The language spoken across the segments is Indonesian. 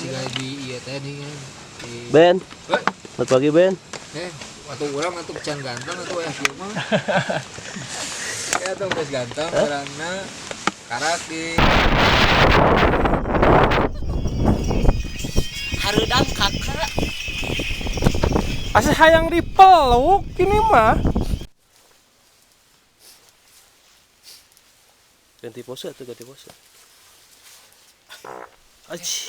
di iya teh nih kan. Ben. Selamat pagi Ben. Waktu urang atuh can ganteng atuh kieu mah. Ya tuh geus ganteng urangna karak di Hareudang kakak. Asa hayang dipeluk ini mah. Ganti pose. Aji.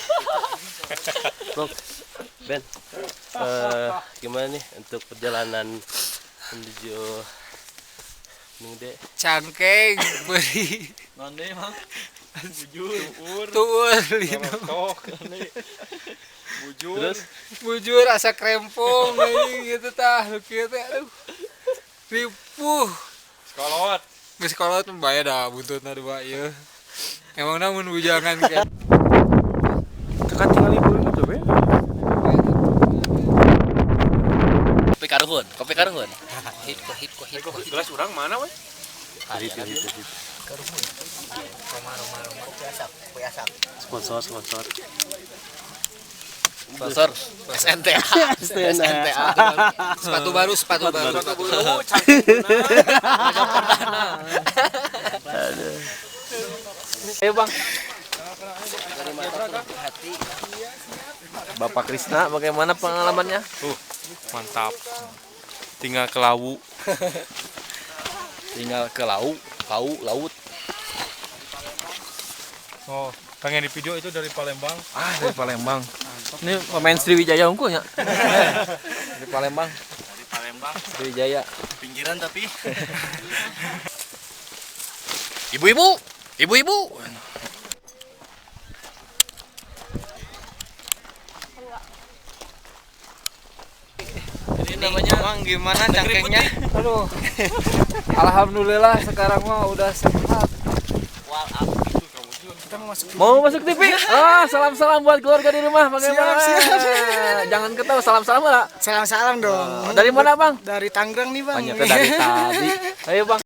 Bang, Ben, gimana nih untuk perjalanan menuju Ningde? cangkeng beri Mande emang. Bujur. tuul Terus bujur asa krempong gitu tah kieu teh aduh. Ripuh. Sekolot. Geus kolot mah dah buntutna dua ieu. Emang namun bujangan kan. Kakak tinggal liburan itu Ben. Kopi karuhun. Hit. Gelas urang mana we? sponsor. Sponsor SNTA. Sepatu baru. Ayo Bang. Bapak Krisna bagaimana pengalamannya? Mantap. Tinggal ke laut. Laut. Oh, pengen di video itu dari Palembang. Dari Palembang. Ini pemain Sriwijaya unggulnya. Dari Palembang. Sriwijaya. Pinggiran tapi. Ibu-ibu. Ini namanya Bang gimana cangkengnya? Aduh. Alhamdulillah sekarang mah udah sehat. Mau masuk TV? Salam-salam buat keluarga di rumah. Bagaimana? Jangan ketawa, salam-salam lah. Salam-salam dong. Dari mana Bang? Dari Tangerang nih Bang. Ternyata dari tadi. Ayo Bang.